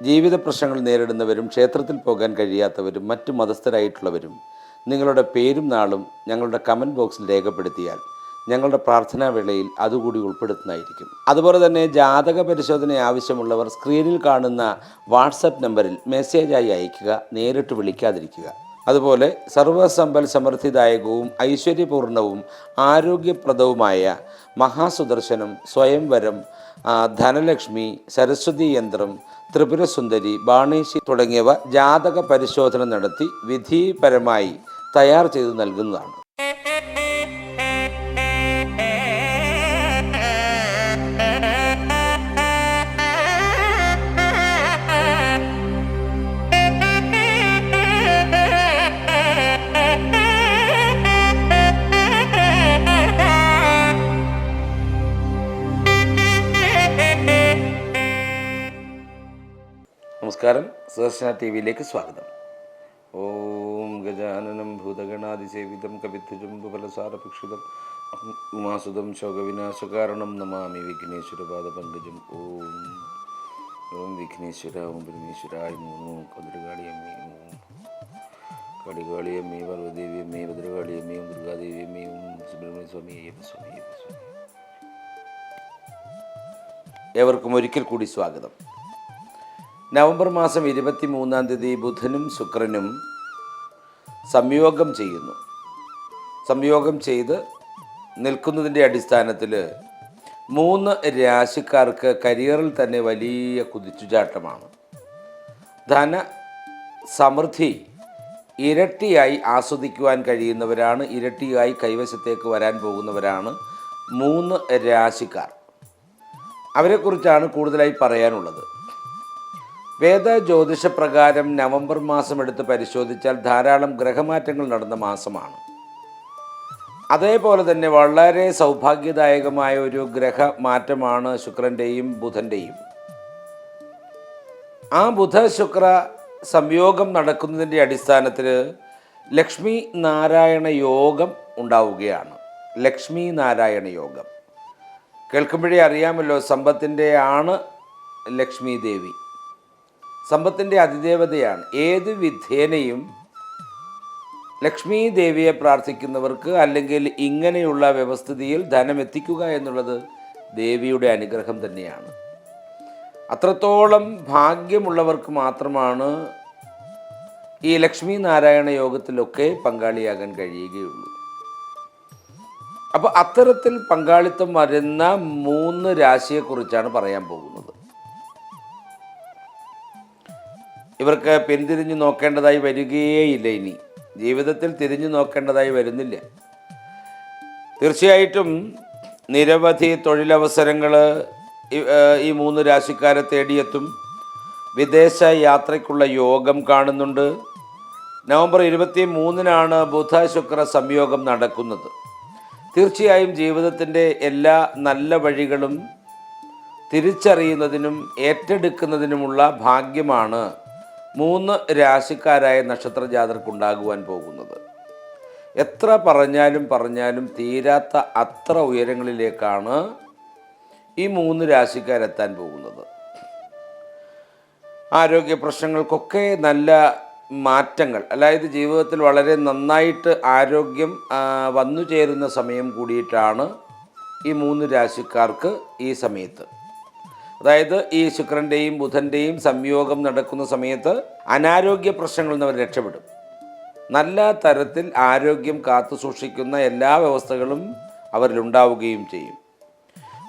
ജീവിത പ്രശ്നങ്ങൾ നേരിടുന്നവരും ക്ഷേത്രത്തിൽ പോകാൻ കഴിയാത്തവരും മറ്റു മതസ്ഥരായിട്ടുള്ളവരും നിങ്ങളുടെ പേരും നാളും ഞങ്ങളുടെ കമൻറ്റ് ബോക്സിൽ രേഖപ്പെടുത്തിയാൽ ഞങ്ങളുടെ പ്രാർത്ഥനാ വേളയിൽ അതുകൂടി ഉൾപ്പെടുത്തുന്നതായിരിക്കും. അതുപോലെ തന്നെ ജാതക പരിശോധന ആവശ്യമുള്ളവർ സ്ക്രീനിൽ കാണുന്ന വാട്സപ്പ് നമ്പറിൽ മെസ്സേജായി അയയ്ക്കുക, നേരിട്ട് വിളിക്കാതിരിക്കുക. അതുപോലെ സർവസമ്പൽ സമൃദ്ധിദായകവും ഐശ്വര്യപൂർണവും ആരോഗ്യപ്രദവുമായ മഹാസുദർശനം, സ്വയംവരം, ധനലക്ഷ്മി, സരസ്വതി യന്ത്രം, ത്രിപുരസുന്ദരി, ബാണേശി തുടങ്ങിയവ ജാതക പരിശോധന നടത്തി വിധിപരമായി തയ്യാർ ചെയ്തു നൽകുന്നതാണ്. നമസ്കാരം, സുദർശന ടി വിയിലേക്ക് സ്വാഗതം. ഓം ഗജാനനം ഭൂതഗണാതിസേവിതം കവിത്വജംബുഫലസാരഭിക്ഷിതം ഉമാസുതം ശോകവിനാശകാരണം നമാമി വിഘ്നേശ്വരപാദപങ്കജം. ഓം വിഘ്നേശ്വര ഓം പരമേശ്വരായ നമോ. ഭദ്രകാളിയമ്മേ ഓം കടികാളിയമ്മേ, പാർവദേവിയമ്മേ, ഭദ്രകാളിയമ്മേ, ഓം ദുർഗാദേവിയമ്മേ, ഓം സുബ്രഹ്മണ്യ സ്വാമി അയ്യപ്പസ്വാമി. ഏവർക്കും ഒരിക്കൽ കൂടി സ്വാഗതം. നവംബർ മാസം 23-ാം തീയതി ബുധനും ശുക്രനും സംയോഗം ചെയ്യുന്നു. സംയോഗം ചെയ്ത് നിൽക്കുന്നതിൻ്റെ അടിസ്ഥാനത്തിൽ 3 രാശിക്കാർക്ക് കരിയറിൽ തന്നെ വലിയ കുതിച്ചുചാട്ടമാണ്. ധന സമൃദ്ധി ഇരട്ടിയായി ആസ്വദിക്കുവാൻ കഴിയുന്നവരാണ്, ഇരട്ടിയായി കൈവശത്തേക്ക് വരാൻ പോകുന്നവരാണ് 3 രാശിക്കാർ. അവരെക്കുറിച്ചാണ് കൂടുതലായി പറയാനുള്ളത്. വേദ ജ്യോതിഷപ്രകാരം നവംബർ മാസം എടുത്ത് പരിശോധിച്ചാൽ ധാരാളം ഗ്രഹമാറ്റങ്ങൾ നടന്ന മാസമാണ്. അതേപോലെ തന്നെ വളരെ സൗഭാഗ്യദായകമായ ഒരു ഗ്രഹമാറ്റമാണ് ശുക്രൻ്റെയും ബുധൻ്റെയും. ആ ബുധ ശുക്ര സംയോഗം നടക്കുന്നതിൻ്റെ അടിസ്ഥാനത്തിൽ ലക്ഷ്മി നാരായണ യോഗം ഉണ്ടാവുകയാണ്. ലക്ഷ്മി നാരായണ യോഗം കേൾക്കുമ്പോഴേ അറിയാമല്ലോ, സമ്പത്തിൻ്റെ ആണ് ലക്ഷ്മി ദേവി, സമ്പത്തിൻ്റെ അതിദേവതയാണ്. ഏത് വിധേനയും ലക്ഷ്മി ദേവിയെ പ്രാർത്ഥിക്കുന്നവർക്ക് അല്ലെങ്കിൽ ഇങ്ങനെയുള്ള വ്യവസ്ഥിതിയിൽ ധനം എത്തിക്കുക എന്നുള്ളത് ദേവിയുടെ അനുഗ്രഹം തന്നെയാണ്. അത്രത്തോളം ഭാഗ്യമുള്ളവർക്ക് മാത്രമാണ് ഈ ലക്ഷ്മി നാരായണ യോഗത്തിലൊക്കെ പങ്കാളിയാകാൻ കഴിയുകയുള്ളൂ. അപ്പോൾ അത്തരത്തിൽ പങ്കാളിത്തം വരുന്ന 3 രാശിയെക്കുറിച്ചാണ് പറയാൻ പോകുന്നത്. ഇവർക്ക് പിന്തിരിഞ്ഞു നോക്കേണ്ടതായി വരികയേയില്ല. ഇനി ജീവിതത്തിൽ തിരിഞ്ഞു നോക്കേണ്ടതായി വരുന്നില്ല. തീർച്ചയായിട്ടും നിരവധി തൊഴിലവസരങ്ങൾ ഈ 3 രാശിക്കാരെ തേടിയെത്തും. വിദേശ യാത്രയ്ക്കുള്ള യോഗം കാണുന്നുണ്ട്. നവംബർ 23-നാണ് ബുധ ശുക്ര സംയോഗം നടക്കുന്നത്. തീർച്ചയായും ജീവിതത്തിൻ്റെ എല്ലാ നല്ല വഴികളും തിരിച്ചറിയുന്നതിനും ഏറ്റെടുക്കുന്നതിനുമുള്ള ഭാഗ്യമാണ് 3 രാശിക്കാരായ നക്ഷത്രജാതർക്കുണ്ടാകുവാൻ പോകുന്നത്. എത്ര പറഞ്ഞാലും തീരാത്ത അത്ര ഉയരങ്ങളിലേക്കാണ് ഈ 3 രാശിക്കാരെത്താൻ പോകുന്നത്. ആരോഗ്യ പ്രശ്നങ്ങൾക്കൊക്കെ നല്ല മാറ്റങ്ങൾ, അതായത് ജീവിതത്തിൽ വളരെ നന്നായിട്ട് ആരോഗ്യം വന്നു ചേരുന്ന സമയം കൂടിയിട്ടാണ് ഈ 3 രാശിക്കാർക്ക് ഈ സമയത്ത്. അതായത് ഈ ശുക്രൻ്റെയും ബുധൻ്റെയും സംയോഗം നടക്കുന്ന സമയത്ത് അനാരോഗ്യ പ്രശ്നങ്ങളിൽ നിന്ന് അവർ രക്ഷപ്പെടും. നല്ല തരത്തിൽ ആരോഗ്യം കാത്തു സൂക്ഷിക്കുന്ന എല്ലാ വ്യവസ്ഥകളും അവരിലുണ്ടാവുകയും ചെയ്യും.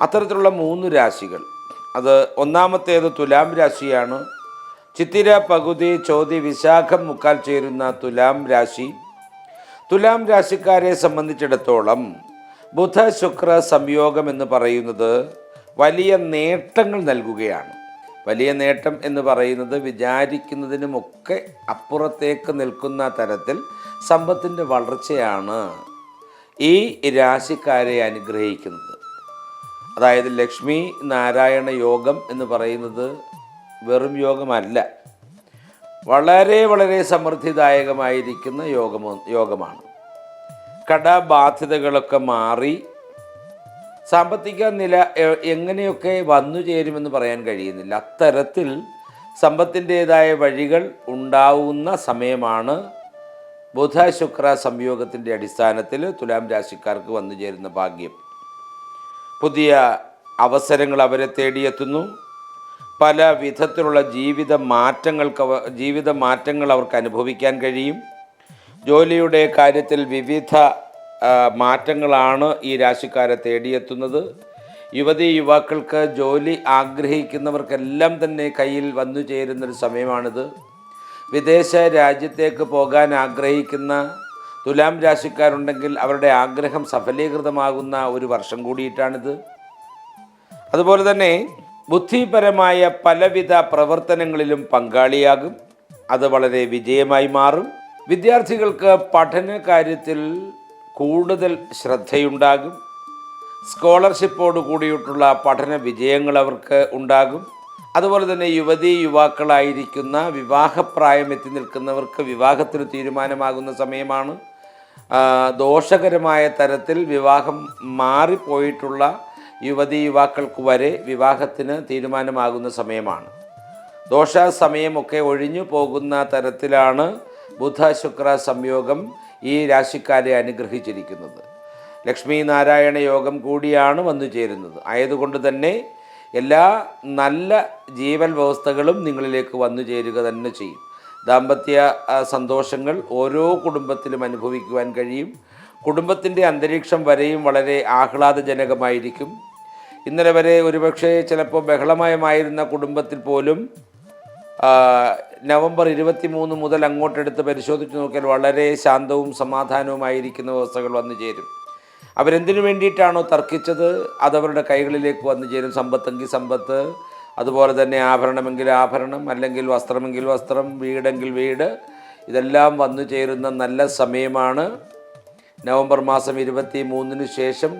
അത്തരത്തിലുള്ള 3 രാശികൾ, അത് ഒന്നാമത്തേത് തുലാം രാശിയാണ്. ചിത്തിര, പകുതി, ചോതി, വിശാഖം, മുക്കാൽ ചേരുന്ന തുലാം രാശി. തുലാം രാശിക്കാരെ സംബന്ധിച്ചിടത്തോളം ബുധ ശുക്ര സംയോഗം എന്ന് പറയുന്നത് വലിയ നേട്ടങ്ങൾ നൽകുകയാണ്. വലിയ നേട്ടം എന്ന് പറയുന്നത് വിചാരിക്കുന്നതിനുമൊക്കെ അപ്പുറത്തേക്ക് നിൽക്കുന്ന തരത്തിൽ സമ്പത്തിൻ്റെ വളർച്ചയാണ് ഈ രാശിക്കാരെ അനുഗ്രഹിക്കുന്നത്. അതായത് ലക്ഷ്മി നാരായണ യോഗം എന്ന് പറയുന്നത് വെറും യോഗമല്ല, വളരെ വളരെ സമൃദ്ധിദായകമായിരിക്കുന്ന യോഗമാണ്. കടബാധ്യതകളൊക്കെ മാറി സാമ്പത്തിക നില എങ്ങനെയൊക്കെ വന്നു ചേരുമെന്ന് പറയാൻ കഴിയുന്നില്ല. അത്തരത്തിൽ സമ്പത്തിൻ്റേതായ വഴികൾ ഉണ്ടാവുന്ന സമയമാണ്. ബുധ ശുക്ര സംയോഗത്തിൻ്റെ അടിസ്ഥാനത്തിൽ തുലാം രാശിക്കാർക്ക് വന്നു ചേരുന്ന ഭാഗ്യം. പുതിയ അവസരങ്ങൾ അവരെ തേടിയെത്തുന്നു. പല വിധത്തിലുള്ള ജീവിത മാറ്റങ്ങൾ അവർക്ക് അനുഭവിക്കാൻ കഴിയും. ജോലിയുടെ കാര്യത്തിൽ വിവിധ മാറ്റങ്ങളാണ് ഈ രാശിക്കാരെ തേടിയെത്തുന്നത്. യുവതീ യുവാക്കൾക്ക് ജോലി ആഗ്രഹിക്കുന്നവർക്കെല്ലാം തന്നെ കയ്യിൽ വന്നു ചേരുന്നൊരു സമയമാണിത്. വിദേശ രാജ്യത്തേക്ക് പോകാൻ ആഗ്രഹിക്കുന്ന തുലാം രാശിക്കാരുണ്ടെങ്കിൽ അവരുടെ ആഗ്രഹം സഫലീകൃതമാകുന്ന ഒരു വർഷം കൂടിയിട്ടാണിത്. അതുപോലെ തന്നെ ബുദ്ധിപരമായ പലവിധ പ്രവർത്തനങ്ങളിലും പങ്കാളിയാകും. അത് വളരെ വിജയമായി മാറും. വിദ്യാർത്ഥികൾക്ക് പഠന കാര്യത്തിൽ കൂടുതൽ ശ്രദ്ധയുണ്ടാകും. സ്കോളർഷിപ്പോട് കൂടിയിട്ടുള്ള പഠന വിജയങ്ങൾ അവർക്ക് ഉണ്ടാകും. അതുപോലെ തന്നെ യുവതീ യുവാക്കളായിരിക്കുന്ന വിവാഹപ്രായം എത്തി നിൽക്കുന്നവർക്ക് വിവാഹത്തിന് തീരുമാനമാകുന്ന സമയമാണ്. ദോഷകരമായ തരത്തിൽ വിവാഹം മാറിപ്പോയിട്ടുള്ള യുവതീ യുവാക്കൾക്ക് വരെ വിവാഹത്തിന് തീരുമാനമാകുന്ന സമയമാണ്. ദോഷ സമയമൊക്കെ ഒഴിഞ്ഞു പോകുന്ന തരത്തിലാണ് ബുധ ശുക്ര സംയോഗം ഈ രാശിക്കാരെ അനുഗ്രഹിച്ചിരിക്കുന്നത്. ലക്ഷ്മി നാരായണ യോഗം കൂടിയാണ് വന്നു ചേരുന്നത്. ആയതുകൊണ്ട് തന്നെ എല്ലാ നല്ല ജീവൽ വ്യവസ്ഥകളും നിങ്ങളിലേക്ക് വന്നു ചേരുക തന്നെ ചെയ്യും. ദാമ്പത്യ സന്തോഷങ്ങൾ ഓരോ കുടുംബത്തിലും അനുഭവിക്കുവാൻ കഴിയും. കുടുംബത്തിൻ്റെ അന്തരീക്ഷം വരെയും വളരെ ആഹ്ലാദജനകമായിരിക്കും. ഇന്നലെ വരെ ഒരുപക്ഷെ ചിലപ്പോൾ ബഹളമയമായിരുന്ന കുടുംബത്തിൽ പോലും നവംബർ 23 മുതൽ അങ്ങോട്ടെടുത്ത് പരിശോധിച്ച് നോക്കിയാൽ വളരെ ശാന്തവും സമാധാനവുമായിരിക്കുന്ന വ്യവസ്ഥകൾ വന്നു ചേരും. അവരെന്തിനു വേണ്ടിയിട്ടാണോ തർക്കിച്ചത് അതവരുടെ കൈകളിലേക്ക് വന്നു ചേരും. സമ്പത്തെങ്കിൽ സമ്പത്ത്, അതുപോലെ തന്നെ ആഭരണമെങ്കിൽ ആഭരണം, അല്ലെങ്കിൽ വസ്ത്രമെങ്കിൽ വസ്ത്രം, വീടെങ്കിൽ വീട്, ഇതെല്ലാം വന്നു ചേരുന്ന നല്ല സമയമാണ്. നവംബർ മാസം 23 ശേഷം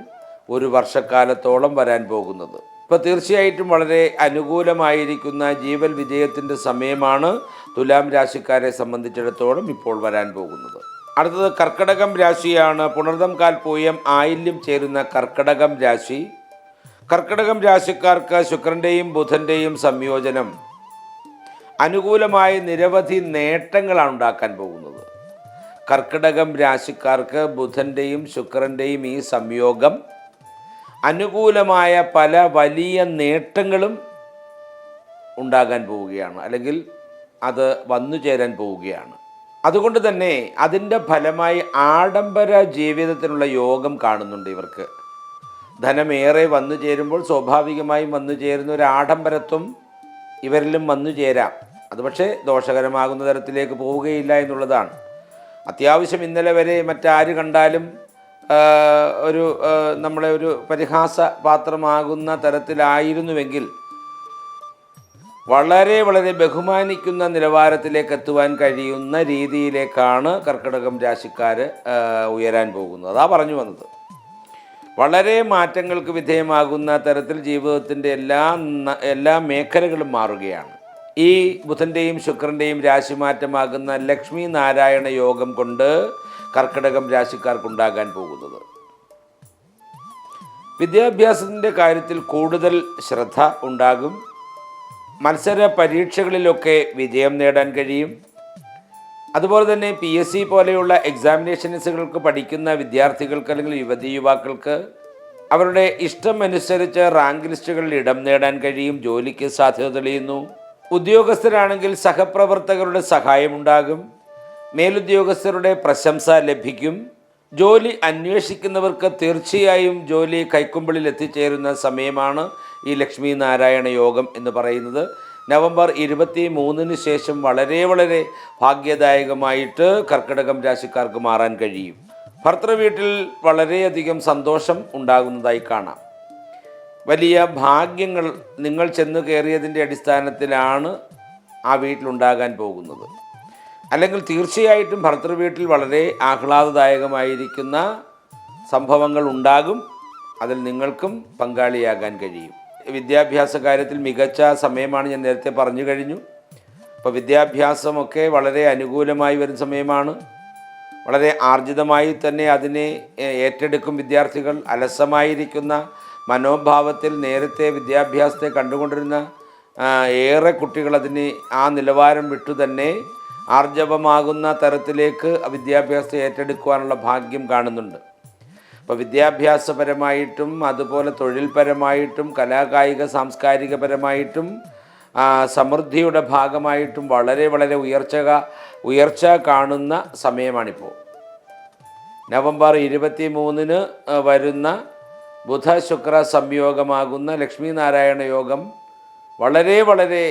ഒരു വർഷക്കാലത്തോളം വരാൻ പോകുന്നത്. ഇപ്പോൾ തീർച്ചയായിട്ടും വളരെ അനുകൂലമായിരിക്കുന്ന ജീവൽ വിജയത്തിൻ്റെ സമയമാണ് തുലാം രാശിക്കാരെ സംബന്ധിച്ചിടത്തോളം ഇപ്പോൾ വരാൻ പോകുന്നത്. അടുത്തത് കർക്കിടകം രാശിയാണ്. പുണർദം കാൽ പൂയം ആയില്യം ചേരുന്ന കർക്കിടകം രാശി. കർക്കിടകം രാശിക്കാർക്ക് ശുക്രൻ്റെയും ബുധൻ്റെയും സംയോജനം അനുകൂലമായ നിരവധി നേട്ടങ്ങളാണ് ഉണ്ടാക്കാൻ പോകുന്നത്. കർക്കിടകം രാശിക്കാർക്ക് ബുധൻ്റെയും ശുക്രൻ്റെയും ഈ സംയോഗം അനുകൂലമായ പല വലിയ നേട്ടങ്ങളും ഉണ്ടാകാൻ പോവുകയാണ്, അല്ലെങ്കിൽ അത് വന്നു ചേരാൻ പോവുകയാണ്. അതുകൊണ്ട് തന്നെ അതിൻ്റെ ഫലമായി ആഡംബര ജീവിതത്തിനുള്ള യോഗം കാണുന്നുണ്ട് ഇവർക്ക്. ധനമേറെ വന്നു ചേരുമ്പോൾ സ്വാഭാവികമായും വന്നു ചേരുന്ന ഒരു ആഡംബരത്വം ഇവരിലും വന്നു ചേരാം. അത് പക്ഷേ ദോഷകരമാകുന്ന തരത്തിലേക്ക് പോവുകയില്ല എന്നുള്ളതാണ്. അത്യാവശ്യം ഇന്നലെ വരെ മറ്റാര് കണ്ടാലും നമ്മളെ ഒരു പരിഹാസ പാത്രമാകുന്ന തരത്തിലായിരുന്നുവെങ്കിൽ വളരെ വളരെ ബഹുമാനിക്കുന്ന നിലവാരത്തിലേക്ക് എത്തുവാൻ കഴിയുന്ന രീതിയിലേക്കാണ് കർക്കിടകം രാശിക്കാർ ഉയരാൻ പോകുന്നത്. അതാ പറഞ്ഞു വന്നത്. വളരെ മാറ്റങ്ങൾക്ക് വിധേയമാകുന്ന തരത്തിൽ ജീവിതത്തിൻ്റെ എല്ലാ മേഖലകളും മാറുകയാണ്. ഈ ബുധൻ്റെയും ശുക്രൻ്റെയും രാശിമാറ്റമാകുന്ന ലക്ഷ്മി നാരായണ യോഗം കൊണ്ട് കർക്കിടകം രാശിക്കാർക്കുണ്ടാകാൻ പോകുന്നത്. വിദ്യാഭ്യാസത്തിൻ്റെ കാര്യത്തിൽ കൂടുതൽ ശ്രദ്ധ ഉണ്ടാകും. മത്സര പരീക്ഷകളിലൊക്കെ വിജയം നേടാൻ കഴിയും. അതുപോലെ തന്നെ PSC പോലെയുള്ള എക്സാമിനേഷൻസുകൾക്ക് പഠിക്കുന്ന വിദ്യാർത്ഥികൾക്ക് അല്ലെങ്കിൽ യുവതീ യുവാക്കൾക്ക് അവരുടെ ഇഷ്ടമനുസരിച്ച് റാങ്ക് ലിസ്റ്റുകളിൽ ഇടം നേടാൻ കഴിയും. ജോലിക്ക് സാധ്യത തെളിയുന്നു. ഉദ്യോഗസ്ഥരാണെങ്കിൽ സഹപ്രവർത്തകരുടെ സഹായമുണ്ടാകും. മേലുദ്യോഗസ്ഥരുടെ പ്രശംസ ലഭിക്കും. ജോലി അന്വേഷിക്കുന്നവർക്ക് തീർച്ചയായും ജോലി കൈക്കുമ്പിളിൽ എത്തിച്ചേരുന്ന സമയമാണ് ഈ ലക്ഷ്മി നാരായണ യോഗം എന്ന് പറയുന്നത്. നവംബർ 23 ശേഷം വളരെ വളരെ ഭാഗ്യദായകമായിട്ട് കർക്കിടകം രാശിക്കാർക്ക് മാറാൻ കഴിയും. ഭർത്തൃവീട്ടിൽ വളരെയധികം സന്തോഷം ഉണ്ടാകുന്നതായി കാണാം. വലിയ ഭാഗ്യങ്ങൾ നിങ്ങൾ ചെന്ന് കയറിയതിൻ്റെ അടിസ്ഥാനത്തിലാണ് ആ വീട്ടിലുണ്ടാകാൻ പോകുന്നത്. അല്ലെങ്കിൽ തീർച്ചയായിട്ടും ഭർത്തൃവീട്ടിൽ വളരെ ആഹ്ലാദദായകമായിരിക്കുന്ന സംഭവങ്ങൾ ഉണ്ടാകും. അതിൽ നിങ്ങൾക്കും പങ്കാളിയാകാൻ കഴിയും. വിദ്യാഭ്യാസ കാര്യത്തിൽ മികച്ച സമയമാണ്, ഞാൻ നേരത്തെ പറഞ്ഞു കഴിഞ്ഞു. അപ്പോൾ വിദ്യാഭ്യാസമൊക്കെ വളരെ അനുകൂലമായി വരുന്ന സമയമാണ്. വളരെ ആർജിതമായി തന്നെ അതിനെ ഏറ്റെടുക്കും വിദ്യാർത്ഥികൾ. അലസമായിരിക്കുന്ന മനോഭാവത്തിൽ നേരത്തെ വിദ്യാഭ്യാസത്തെ കണ്ടുകൊണ്ടിരുന്ന ഏറെ കുട്ടികൾ അതിന് ആ നിലവാരം വിട്ടു തന്നെ ആർജവമാകുന്ന തരത്തിലേക്ക് വിദ്യാഭ്യാസം ഏറ്റെടുക്കുവാനുള്ള ഭാഗ്യം കാണുന്നുണ്ട്. അപ്പോൾ വിദ്യാഭ്യാസപരമായിട്ടും അതുപോലെ തൊഴിൽപരമായിട്ടും കലാകായിക സാംസ്കാരികപരമായിട്ടും സമൃദ്ധിയുടെ ഭാഗമായിട്ടും വളരെ വളരെ ഉയർച്ച കാണുന്ന സമയമാണിപ്പോൾ. നവംബർ 23 വരുന്ന ബുധ ശുക്ര സംയോഗമാകുന്ന ലക്ഷ്മി നാരായണ യോഗം വളരെ വളരെ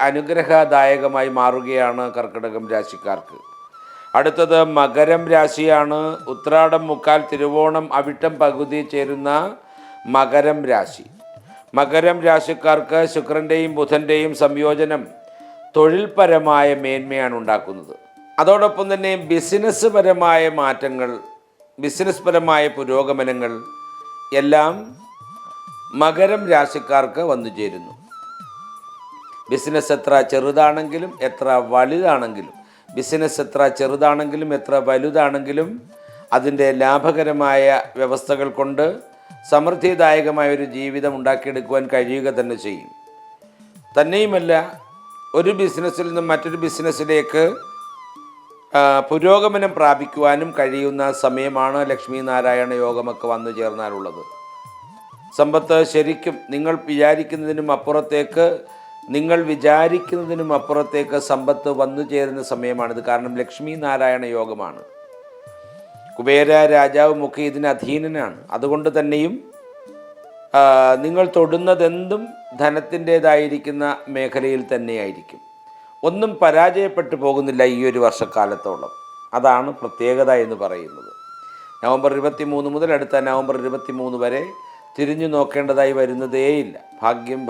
അനുഗ്രഹദായകമായി മാറുകയാണ് കർക്കിടകം രാശിക്കാർക്ക്. അടുത്തത് മകരം രാശിയാണ്. ഉത്രാടം മുക്കാൽ തിരുവോണം അവിട്ടം പകുതി ചേരുന്ന മകരം രാശി. മകരം രാശിക്കാർക്ക് ശുക്രൻ്റെയും ബുധൻ്റെയും സംയോജനം തൊഴിൽപരമായ മേന്മയാണ് ഉണ്ടാക്കുന്നത്. അതോടൊപ്പം തന്നെ ബിസിനസ് പരമായ മാറ്റങ്ങൾ, ബിസിനസ് പരമായ പുരോഗമനങ്ങൾ എല്ലാം മകരം രാശിക്കാർക്ക് വന്നു ചേരുന്നു. ബിസിനസ് എത്ര ചെറുതാണെങ്കിലും എത്ര വലുതാണെങ്കിലും ബിസിനസ് എത്ര ചെറുതാണെങ്കിലും എത്ര വലുതാണെങ്കിലും അതിൻ്റെ ലാഭകരമായ വ്യവസ്ഥകൾ കൊണ്ട് സമൃദ്ധിദായകമായ ഒരു ജീവിതം ഉണ്ടാക്കിയെടുക്കുവാൻ കഴിയുക തന്നെ ചെയ്യും. തന്നെയുമല്ല, ഒരു ബിസിനസ്സിൽ നിന്നും മറ്റൊരു ബിസിനസ്സിലേക്ക് പുരോഗമനം പ്രാപിക്കുവാനും കഴിയുന്ന സമയമാണ് ലക്ഷ്മി നാരായണ യോഗമൊക്കെ വന്നു ചേർന്നാലുള്ളത്. സമ്പത്ത് ശരിക്കും നിങ്ങൾ വിചാരിക്കുന്നതിനും അപ്പുറത്തേക്ക് സമ്പത്ത് വന്നു ചേരുന്ന സമയമാണിത്. കാരണം ലക്ഷ്മി നാരായണ യോഗമാണ്. കുബേര രാജാവും ഒക്കെ ഇതിന് അധീനനാണ്. അതുകൊണ്ട് തന്നെയും നിങ്ങൾ തൊടുന്നതെന്തും ധനത്തിൻ്റേതായിരിക്കുന്ന മേഖലയിൽ തന്നെയായിരിക്കും. ഒന്നും പരാജയപ്പെട്ടു പോകുന്നില്ല ഈ ഒരു വർഷക്കാലത്തോളം. അതാണ് പ്രത്യേകത എന്ന് പറയുന്നത്. നവംബർ 23 മുതൽ അടുത്ത നവംബർ 23 വരെ തിരിഞ്ഞു നോക്കേണ്ടതായി വരുന്നതേയില്ല.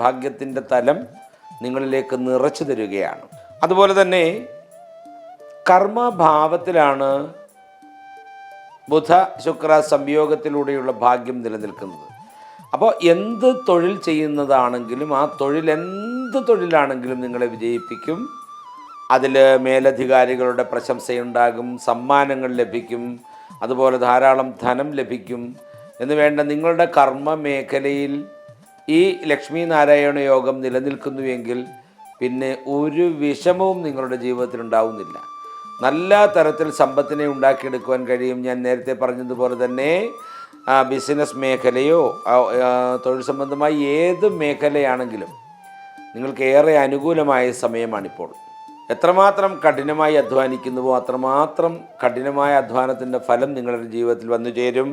ഭാഗ്യത്തിൻ്റെ തലം നിങ്ങളിലേക്ക് നിറച്ചു തരികയാണ്. അതുപോലെ തന്നെ കർമ്മഭാവത്തിലാണ് ബുധ ശുക്ര സംയോഗത്തിലൂടെയുള്ള ഭാഗ്യം നിലനിൽക്കുന്നത്. അപ്പോൾ എന്ത് തൊഴിൽ ചെയ്യുന്നതാണെങ്കിലും ആ എന്ത് തൊഴിലാണെങ്കിലും നിങ്ങളെ വിജയിപ്പിക്കും. അതിൽ മേലധികാരികളുടെ പ്രശംസയുണ്ടാകും, സമ്മാനങ്ങൾ ലഭിക്കും, അതുപോലെ ധാരാളം ധനം ലഭിക്കും എന്ന് വേണ്ട നിങ്ങളുടെ കർമ്മ മേഖലയിൽ ഈ ലക്ഷ്മി നാരായണ യോഗം നിലനിൽക്കുന്നുവെങ്കിൽ പിന്നെ ഒരു വിഷമവും നിങ്ങളുടെ ജീവിതത്തിൽ ഉണ്ടാവുന്നില്ല. നല്ല തരത്തിൽ സമ്പത്തിനെ ഉണ്ടാക്കിയെടുക്കുവാൻ കഴിയും. ഞാൻ നേരത്തെ പറഞ്ഞതുപോലെ തന്നെ ബിസിനസ് മേഖലയോ തൊഴിൽ സംബന്ധമായി ഏത് മേഖലയാണെങ്കിലും നിങ്ങൾക്ക് ഏറെ അനുകൂലമായ സമയമാണിപ്പോൾ. എത്രമാത്രം കഠിനമായി അധ്വാനിക്കുന്നുവോ അത്രമാത്രം കഠിനമായ അധ്വാനത്തിൻ്റെ ഫലം നിങ്ങളുടെ ജീവിതത്തിൽ വന്നു ചേരും.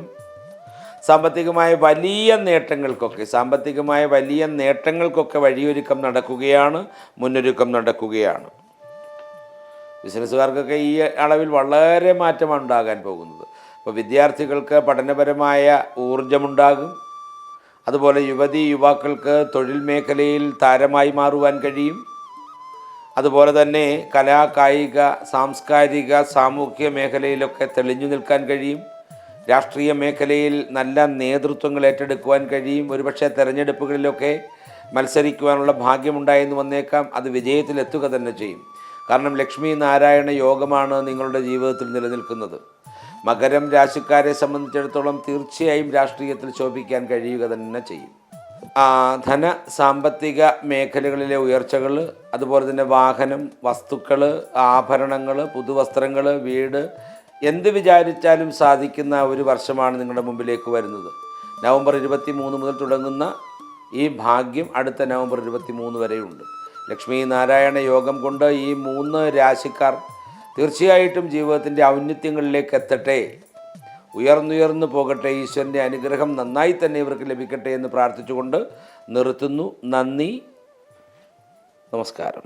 സാമ്പത്തികമായ വലിയ നേട്ടങ്ങൾക്കൊക്കെ വഴിയൊരുക്കം നടക്കുകയാണ്, മുന്നൊരുക്കം നടക്കുകയാണ്. ബിസിനസ്സുകാർക്കൊക്കെ ഈ അളവിൽ വളരെ മാറ്റമാണ് ഉണ്ടാകാൻ പോകുന്നത്. അപ്പോൾ വിദ്യാർത്ഥികൾക്ക് പഠനപരമായ ഊർജമുണ്ടാകും. അതുപോലെ യുവാക്കൾക്ക് തൊഴിൽ മേഖലയിൽ താരമായി മാറുവാൻ കഴിയും. അതുപോലെ തന്നെ കലാ കായിക സാംസ്കാരിക സാമൂഹ്യ മേഖലയിലൊക്കെ തെളിഞ്ഞു നിൽക്കാൻ കഴിയും. രാഷ്ട്രീയ മേഖലയിൽ നല്ല നേതൃത്വങ്ങൾ ഏറ്റെടുക്കുവാൻ കഴിയും. ഒരുപക്ഷെ തെരഞ്ഞെടുപ്പുകളിലൊക്കെ മത്സരിക്കുവാനുള്ള ഭാഗ്യമുണ്ടായെന്ന് വന്നേക്കാം. അത് വിജയത്തിലെത്തുക തന്നെ ചെയ്യും. കാരണം ലക്ഷ്മി നാരായണ യോഗമാണ് നിങ്ങളുടെ ജീവിതത്തിൽ നിലനിൽക്കുന്നത്. മകരം രാശിക്കാരെ സംബന്ധിച്ചിടത്തോളം തീർച്ചയായും രാഷ്ട്രീയത്തിൽ ശോഭിക്കാൻ കഴിയുക തന്നെ ചെയ്യും. ധന സാമ്പത്തിക മേഖലകളിലെ ഉയർച്ചകൾ, അതുപോലെ തന്നെ വാഹനം, വസ്തുക്കൾ, ആഭരണങ്ങൾ, പുതുവസ്ത്രങ്ങൾ, വീട്, എന്ത് വിചാരിച്ചാലും സാധിക്കുന്ന ഒരു വർഷമാണ് നിങ്ങളുടെ മുമ്പിലേക്ക് വരുന്നത്. നവംബർ 23 മുതൽ തുടങ്ങുന്ന ഈ ഭാഗ്യം അടുത്ത നവംബർ 23 വരെയുണ്ട്. ലക്ഷ്മി നാരായണ യോഗം കൊണ്ട് ഈ 3 രാശിക്കാർ തീർച്ചയായിട്ടും ജീവിതത്തിൻ്റെ ഔന്നത്യങ്ങളിലേക്ക് എത്തട്ടെ, ഉയർന്നുയർന്നു പോകട്ടെ. ഈശ്വരൻ്റെ അനുഗ്രഹം നന്നായി തന്നെ ഇവർക്ക് ലഭിക്കട്ടെ എന്ന് പ്രാർത്ഥിച്ചുകൊണ്ട് നിർത്തുന്നു. നന്ദി, നമസ്കാരം.